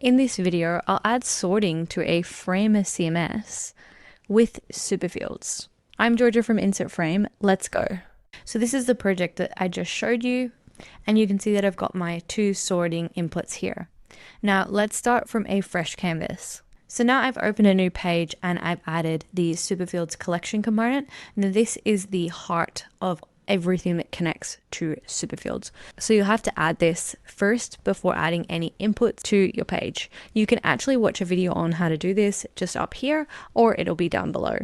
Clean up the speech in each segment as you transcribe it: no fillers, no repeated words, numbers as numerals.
In this video, I'll add sorting to a Framer CMS with Superfields. I'm Georgia from Insert Frame. Let's go. So this is the project that I just showed you, and you can see that I've got my two sorting inputs here. Now let's start from a fresh canvas. So now I've opened a new page and I've added the Superfields collection component. Now this is the heart of everything that connects to Superfields. So you'll have to add this first before adding any input to your page. You can actually watch a video on how to do this just up here, or it'll be down below.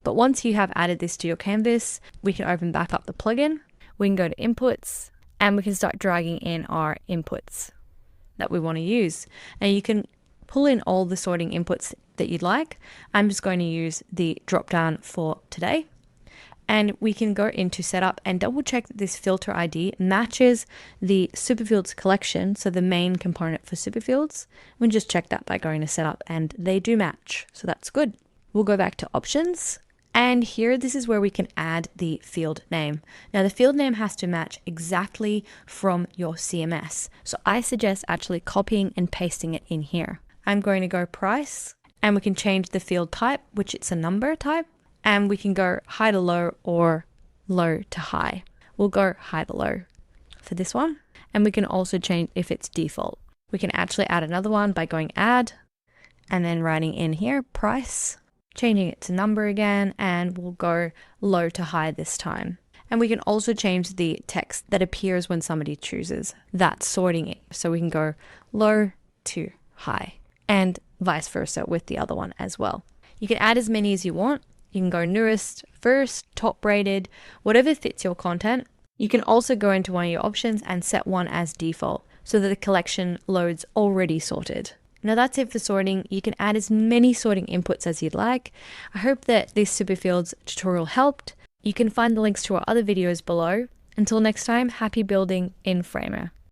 But once you have added this to your canvas, we can open back up the plugin. We can go to inputs and we can start dragging in our inputs that we want to use. And you can pull in all the sorting inputs that you'd like. I'm just going to use the dropdown for today. And we can go into setup and double check that this filter ID matches the Superfields collection, so the main component for Superfields. We just check that by going to setup and they do match, so that's good. We'll go back to options, and here this is where we can add the field name. Now the field name has to match exactly from your CMS, so I suggest actually copying and pasting it in here. I'm going to go price, and we can change the field type, which it's a number type. And we can go high to low or low to high. We'll go high to low for this one. And we can also change if it's default. We can actually add another one by going add and then writing in here price, changing it to number again, and we'll go low to high this time. And we can also change the text that appears when somebody chooses that sorting it. So we can go low to high and vice versa with the other one as well. You can add as many as you want. You can go newest, first, top rated, whatever fits your content. You can also go into one of your options and set one as default so that the collection loads already sorted. Now that's it for sorting. You can add as many sorting inputs as you'd like. I hope that this Superfields tutorial helped. You can find the links to our other videos below. Until next time, happy building in Framer.